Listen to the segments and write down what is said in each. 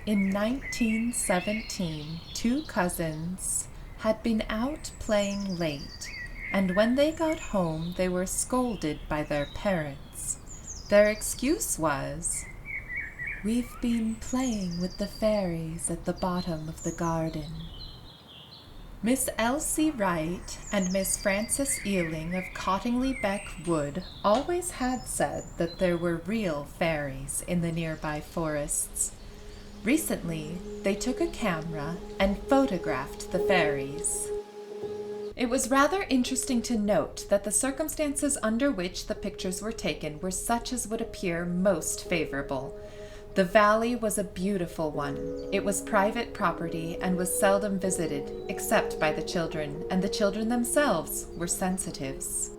In 1917, two cousins had been out playing late, and when they got home they were scolded by their parents. Their excuse was, "We've been playing with the fairies at the bottom of the garden." Miss Elsie Wright and Miss Frances Ealing of Cottingly Wood always had said that there were real fairies in the nearby forests. Recently, they took a camera and photographed the fairies. It was rather interesting to note that the circumstances under which the pictures were taken were such as would appear most favorable. The valley was a beautiful one. It was private property and was seldom visited, except by the children, and the children themselves were sensitives.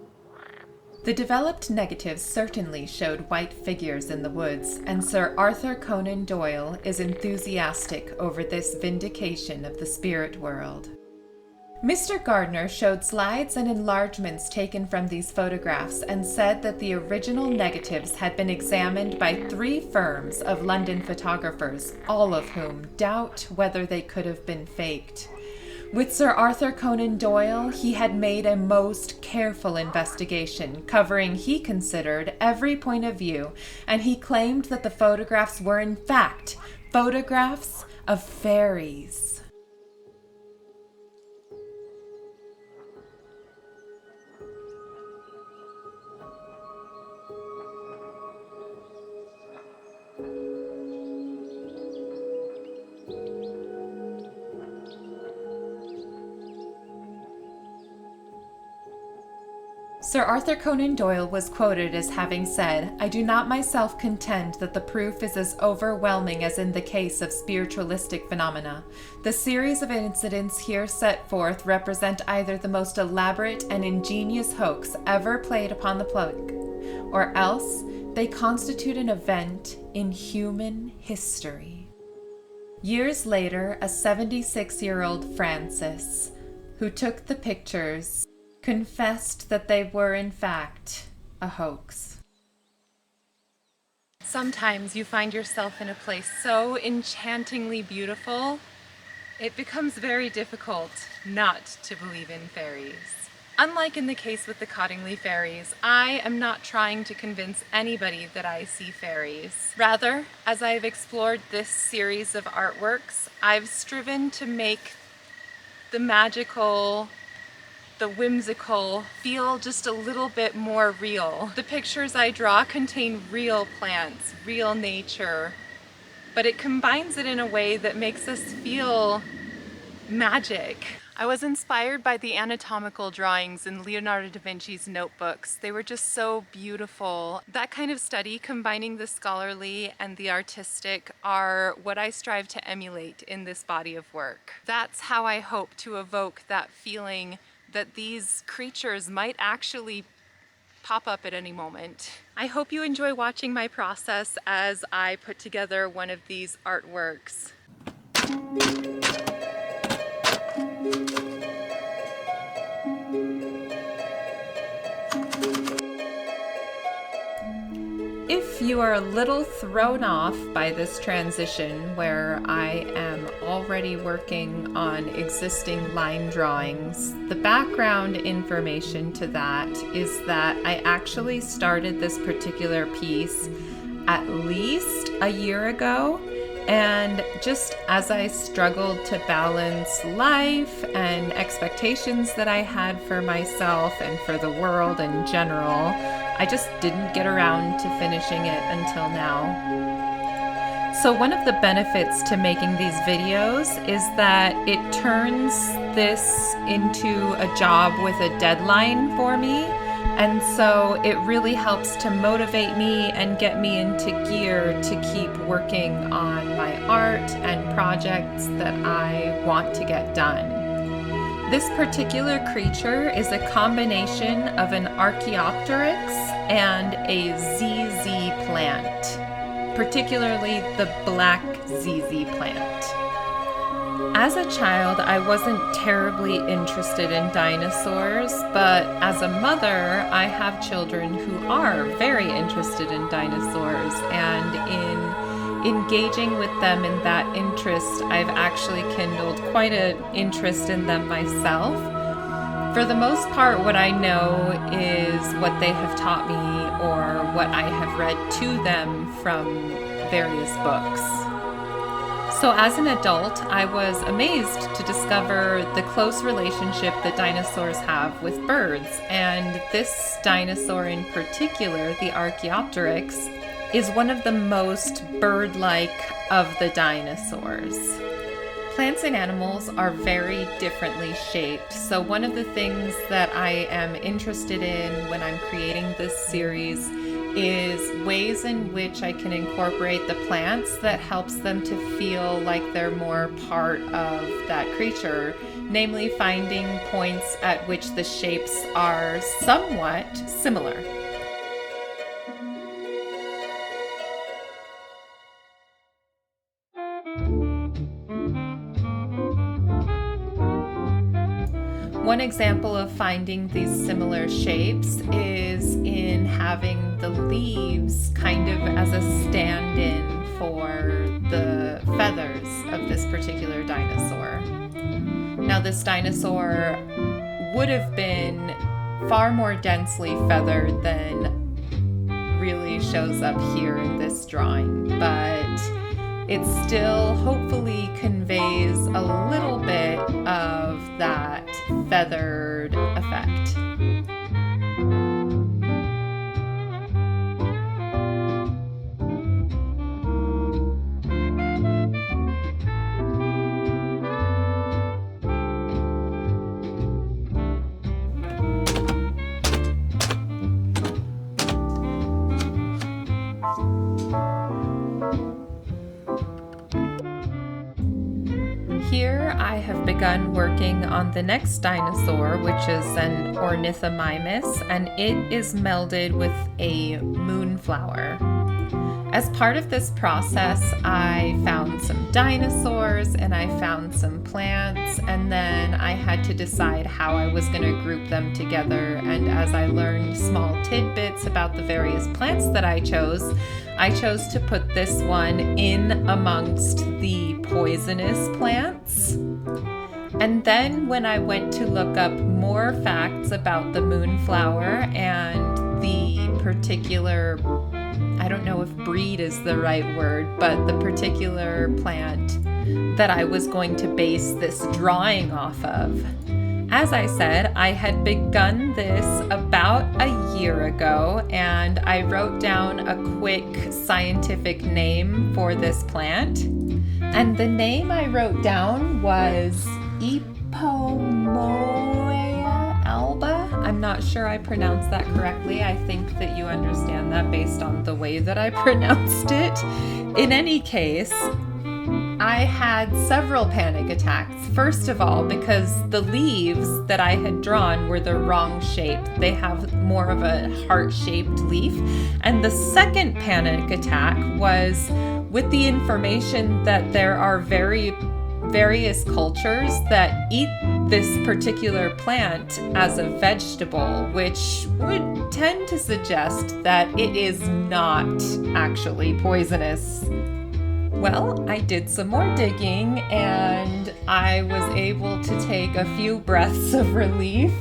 The developed negatives certainly showed white figures in the woods, and Sir Arthur Conan Doyle is enthusiastic over this vindication of the spirit world. Mr. Gardner showed slides and enlargements taken from these photographs and said that the original negatives had been examined by 3 firms of London photographers, all of whom doubt whether they could have been faked. With Sir Arthur Conan Doyle, he had made a most careful investigation, covering, he considered, every point of view, and he claimed that the photographs were in fact photographs of fairies. Sir Arthur Conan Doyle was quoted as having said, "I do not myself contend that the proof is as overwhelming as in the case of spiritualistic phenomena. The series of incidents here set forth represent either the most elaborate and ingenious hoax ever played upon the public, or else they constitute an event in human history." Years later, a 76-year-old Francis, who took the pictures, confessed that they were in fact a hoax. Sometimes you find yourself in a place so enchantingly beautiful, it becomes very difficult not to believe in fairies. Unlike in the case with the Cottingly Fairies, I am not trying to convince anybody that I see fairies. Rather, as I have explored this series of artworks, I've striven to make the magical, the whimsical feel just a little bit more real. The pictures I draw contain real plants, real nature, but it combines it in a way that makes us feel magic. I was inspired by the anatomical drawings in Leonardo da Vinci's notebooks. They were just so beautiful. That kind of study, combining the scholarly and the artistic, are what I strive to emulate in this body of work. That's how I hope to evoke that feeling that these creatures might actually pop up at any moment. I hope you enjoy watching my process as I put together one of these artworks. If you are a little thrown off by this transition where I am already working on existing line drawings, the background information to that is that I actually started this particular piece at least a year ago, and just as I struggled to balance life and expectations that I had for myself and for the world in general, I just didn't get around to finishing it until now. So one of the benefits to making these videos is that it turns this into a job with a deadline for me. And so it really helps to motivate me and get me into gear to keep working on my art and projects that I want to get done. This particular creature is a combination of an Archaeopteryx and a ZZ plant, particularly the black ZZ plant. As a child, I wasn't terribly interested in dinosaurs, but as a mother, I have children who are very interested in dinosaurs, and in engaging with them in that interest, I've actually kindled quite an interest in them myself. For the most part, what I know is what they have taught me or what I have read to them from various books. So as an adult, I was amazed to discover the close relationship that dinosaurs have with birds. And this dinosaur in particular, the Archaeopteryx, is one of the most bird-like of the dinosaurs. Plants and animals are very differently shaped, so one of the things that I am interested in when I'm creating this series is ways in which I can incorporate the plants that helps them to feel like they're more part of that creature, namely finding points at which the shapes are somewhat similar. One example of finding these similar shapes is in having the leaves kind of as a stand-in for the feathers of this particular dinosaur. Now, this dinosaur would have been far more densely feathered than really shows up here in this drawing, but it still hopefully conveys a little bit of that feathered effect. Here I have begun working on the next dinosaur, which is an Ornithomimus, and it is melded with a moonflower. As part of this process, I found some dinosaurs and I found some plants, and then I had to decide how I was going to group them together. And as I learned small tidbits about the various plants that I chose to put this one in amongst the poisonous plants. And then when I went to look up more facts about the moonflower and the particular, I don't know if breed is the right word, but the particular plant that I was going to base this drawing off of. As I said, I had begun this about a year ago, and I wrote down a quick scientific name for this plant. And the name I wrote down was Epomoea alba. I'm not sure I pronounced that correctly. I think that you understand that based on the way that I pronounced it. In any case, I had several panic attacks. First of all, because the leaves that I had drawn were the wrong shape. They have more of a heart-shaped leaf. And the second panic attack was with the information that there are various cultures that eat this particular plant as a vegetable, which would tend to suggest that it is not actually poisonous. Well, I did some more digging and I was able to take a few breaths of relief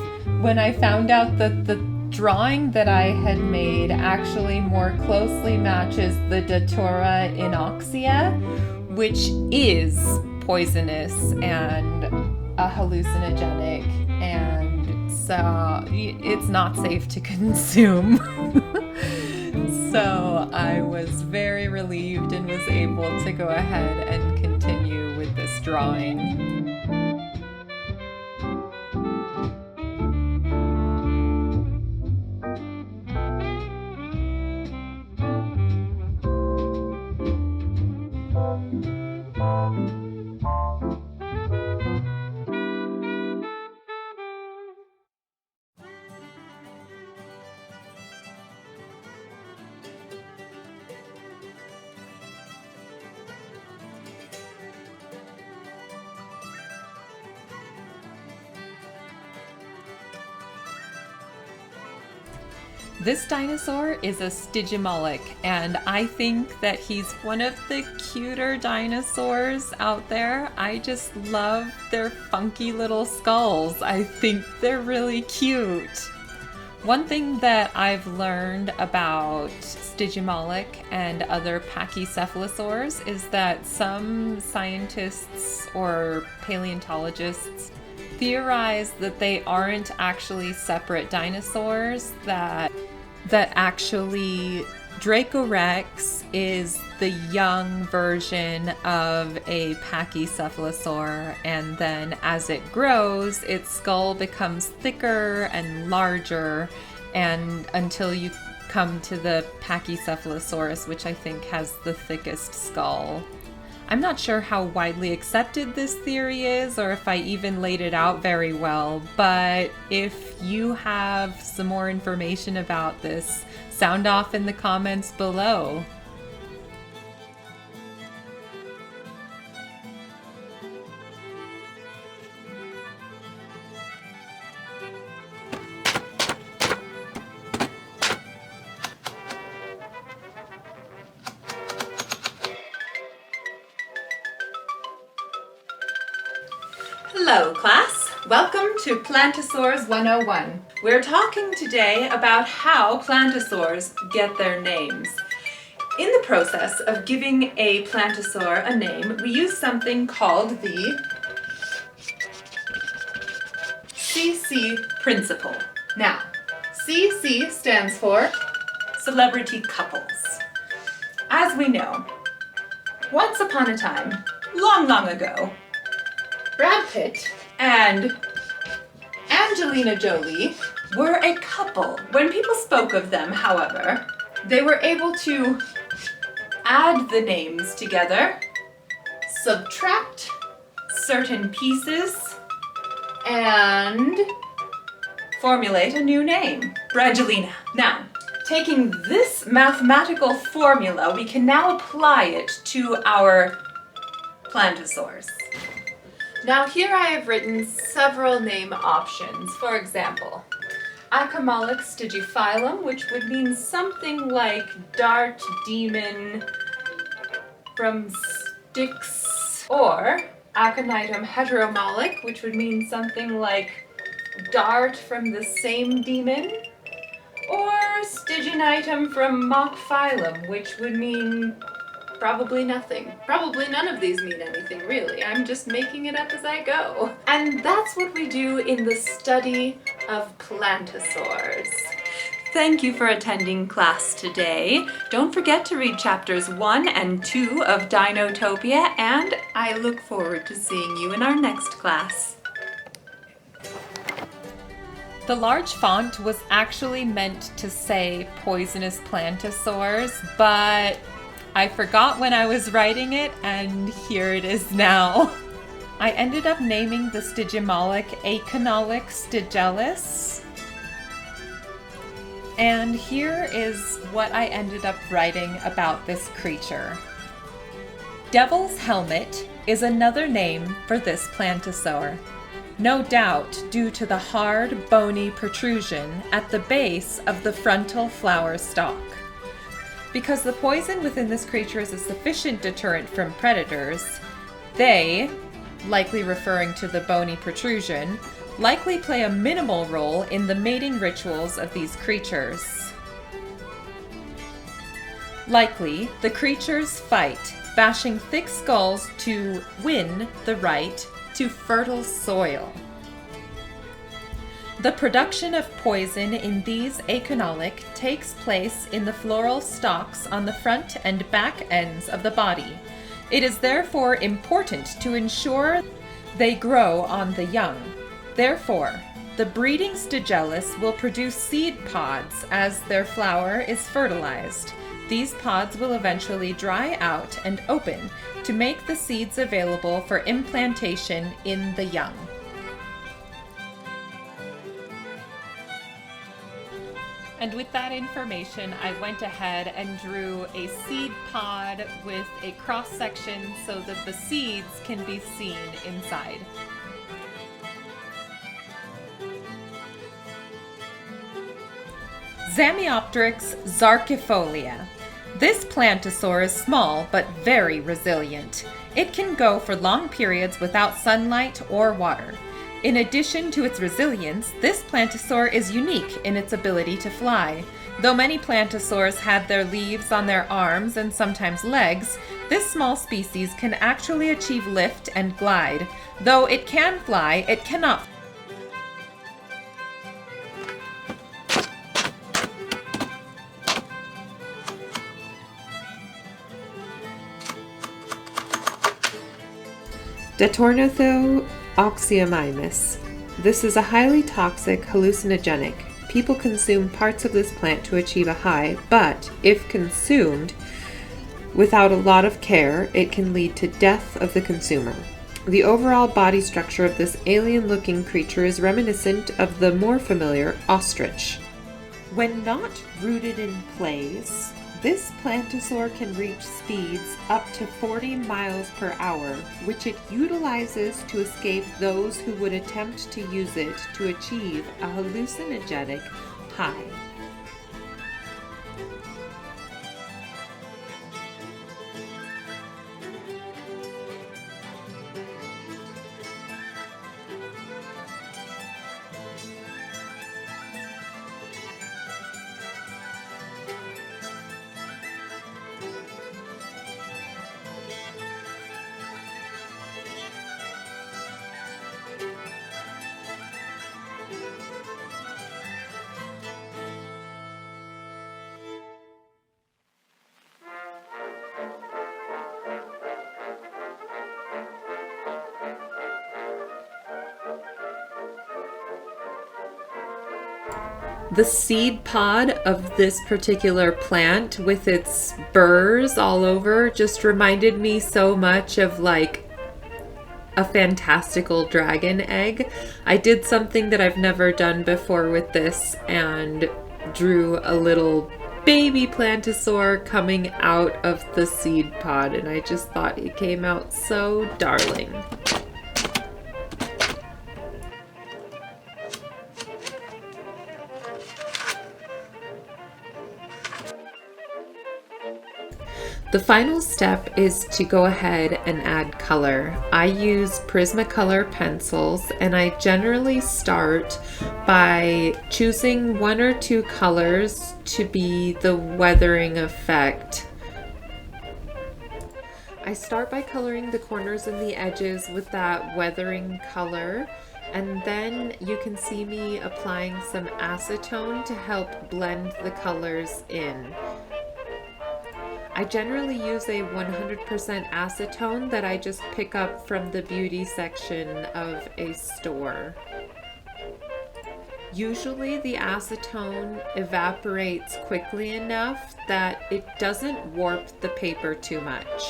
when I found out that the drawing that I had made actually more closely matches the Datura inoxia, which is poisonous and a hallucinogenic, and so it's not safe to consume. So I was very relieved and was able to go ahead and continue with this drawing. This dinosaur is a Stygimoloch, and I think that he's one of the cuter dinosaurs out there. I just love their funky little skulls. I think they're really cute. One thing that I've learned about Stygimoloch and other pachycephalosaurs is that some scientists or paleontologists theorize that they aren't actually separate dinosaurs, that actually Dracorex is the young version of a pachycephalosaur, and then as it grows, its skull becomes thicker and larger, and until you come to the Pachycephalosaurus, which I think has the thickest skull. I'm not sure how widely accepted this theory is, or if I even laid it out very well, but if you have some more information about this, sound off in the comments below. Hello class, welcome to Plantosaurs 101. We're talking today about how plantosaurs get their names. In the process of giving a plantosaur a name, we use something called the CC principle. Now, CC stands for celebrity couples. As we know, once upon a time, long, long ago, Brad Pitt and Angelina Jolie were a couple. When people spoke of them, however, they were able to add the names together, subtract certain pieces, and formulate a new name, Brangelina. Now, taking this mathematical formula, we can now apply it to our plantosaurs. Now here I have written several name options. For example, Acamolic stygiphyllum, which would mean something like dart demon from Styx, or Aconitum heteromolic, which would mean something like dart from the same demon, or Styginitum from Mockphylum, which would mean probably nothing. Probably none of these mean anything, really. I'm just making it up as I go. And that's what we do in the study of plantosaurs. Thank you for attending class today. Don't forget to read chapters 1 and 2 of Dinotopia, and I look forward to seeing you in our next class. The large font was actually meant to say poisonous plantosaurs, but I forgot when I was writing it, and here it is now. I ended up naming the Stygimoloch Aconolic stygilis. And here is what I ended up writing about this creature. Devil's Helmet is another name for this plantosaur, no doubt due to the hard, bony protrusion at the base of the frontal flower stalk. Because the poison within this creature is a sufficient deterrent from predators, they, likely referring to the bony protrusion, likely play a minimal role in the mating rituals of these creatures. Likely, the creatures fight, bashing thick skulls to win the right to fertile soil. The production of poison in these aconolic takes place in the floral stalks on the front and back ends of the body. It is therefore important to ensure they grow on the young. Therefore, the breeding stygellus will produce seed pods as their flower is fertilized. These pods will eventually dry out and open to make the seeds available for implantation in the young. And with that information, I went ahead and drew a seed pod with a cross section so that the seeds can be seen inside. Zamiotrix zarcifolia. This plantosaur is small but very resilient. It can go for long periods without sunlight or water. In addition to its resilience, this plantosaur is unique in its ability to fly. Though many plantosaurs had their leaves on their arms and sometimes legs, this small species can actually achieve lift and glide. Though it can fly, it cannot. Detornithooxyamimus. This is a highly toxic hallucinogenic. People consume parts of this plant to achieve a high, but if consumed without a lot of care, it can lead to death of the consumer. The overall body structure of this alien-looking creature is reminiscent of the more familiar ostrich. When not rooted in place, this plantosaur can reach speeds up to 40 miles per hour, which it utilizes to escape those who would attempt to use it to achieve a hallucinogenic high. The seed pod of this particular plant with its burrs all over just reminded me so much of like a fantastical dragon egg. I did something that I've never done before with this and drew a little baby plantosaur coming out of the seed pod, and I just thought it came out so darling. The final step is to go ahead and add color. I use Prismacolor pencils, and I generally start by choosing one or two colors to be the weathering effect. I start by coloring the corners and the edges with that weathering color, and then you can see me applying some acetone to help blend the colors in. I generally use a 100% acetone that I just pick up from the beauty section of a store. Usually the acetone evaporates quickly enough that it doesn't warp the paper too much.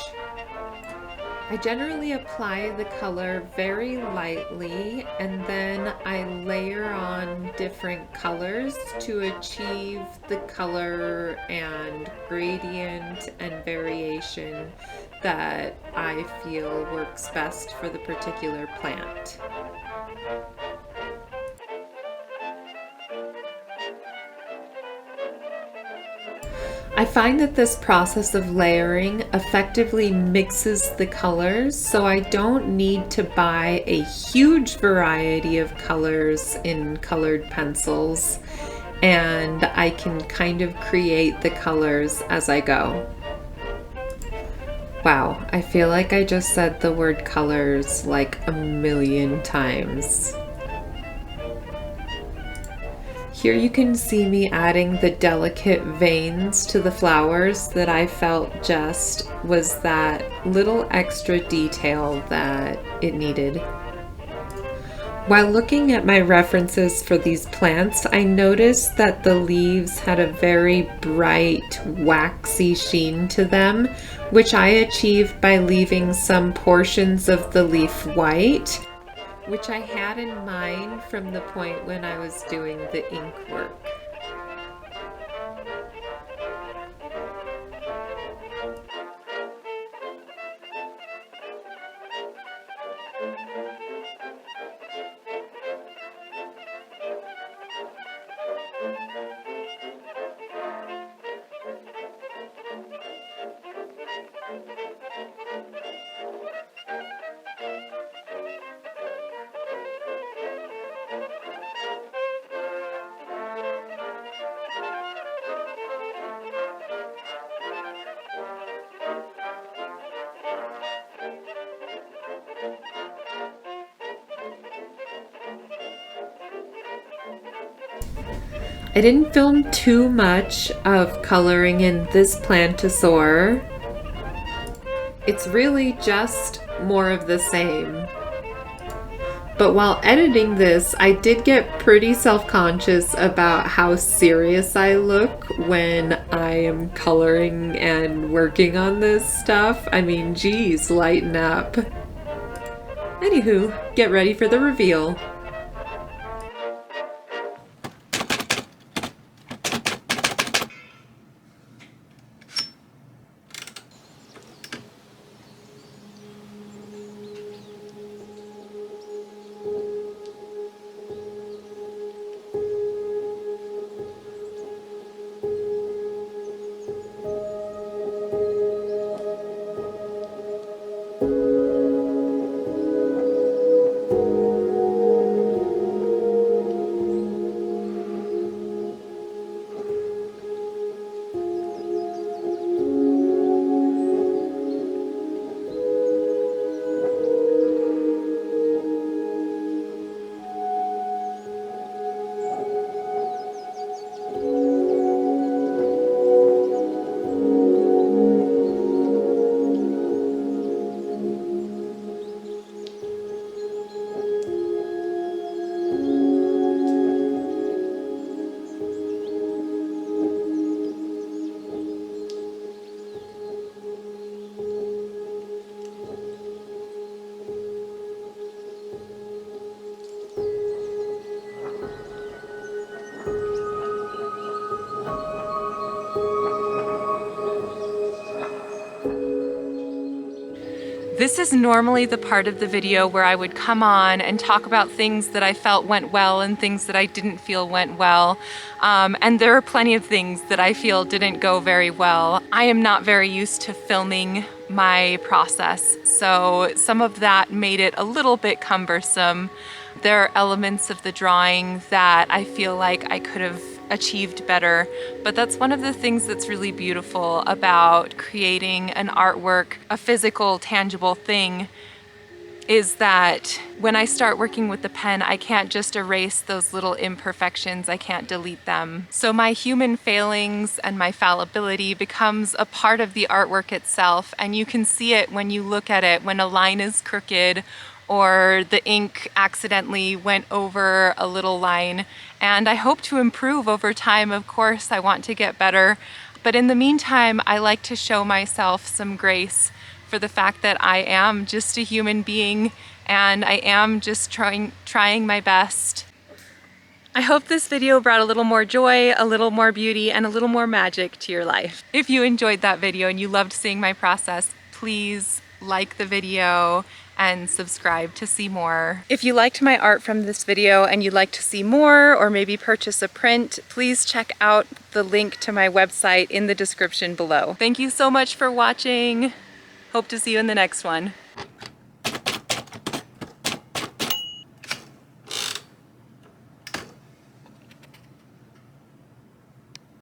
I generally apply the color very lightly, and then I layer on different colors to achieve the color and gradient and variation that I feel works best for the particular plant. I find that this process of layering effectively mixes the colors, so I don't need to buy a huge variety of colors in colored pencils, and I can kind of create the colors as I go. Wow, I feel like I just said the word colors like a million times. Here you can see me adding the delicate veins to the flowers that I felt just was that little extra detail that it needed. While looking at my references for these plants, I noticed that the leaves had a very bright, waxy sheen to them, which I achieved by leaving some portions of the leaf white, which I had in mind from the point when I was doing the ink work. I didn't film too much of coloring in this plantosaur. It's really just more of the same. But while editing this, I did get pretty self-conscious about how serious I look when I am coloring and working on this stuff. I mean, geez, lighten up. Anywho, get ready for the reveal. This is normally the part of the video where I would come on and talk about things that I felt went well and things that I didn't feel went well. And there are plenty of things that I feel didn't go very well. I am not very used to filming my process, so some of that made it a little bit cumbersome. There are elements of the drawing that I feel like I could have achieved better, but that's one of the things that's really beautiful about creating an artwork, a physical, tangible thing, is that when I start working with the pen, I can't just erase those little imperfections, I can't delete them. So my human failings and my fallibility becomes a part of the artwork itself, and you can see it when you look at it, when a line is crooked or the ink accidentally went over a little line. And I hope to improve over time, of course. I want to get better. But in the meantime, I like to show myself some grace for the fact that I am just a human being and I am just trying my best. I hope this video brought a little more joy, a little more beauty, and a little more magic to your life. If you enjoyed that video and you loved seeing my process, please like the video and subscribe to see more. If you liked my art from this video and you'd like to see more or maybe purchase a print, please check out the link to my website in the description below. Thank you so much for watching. Hope to see you in the next one.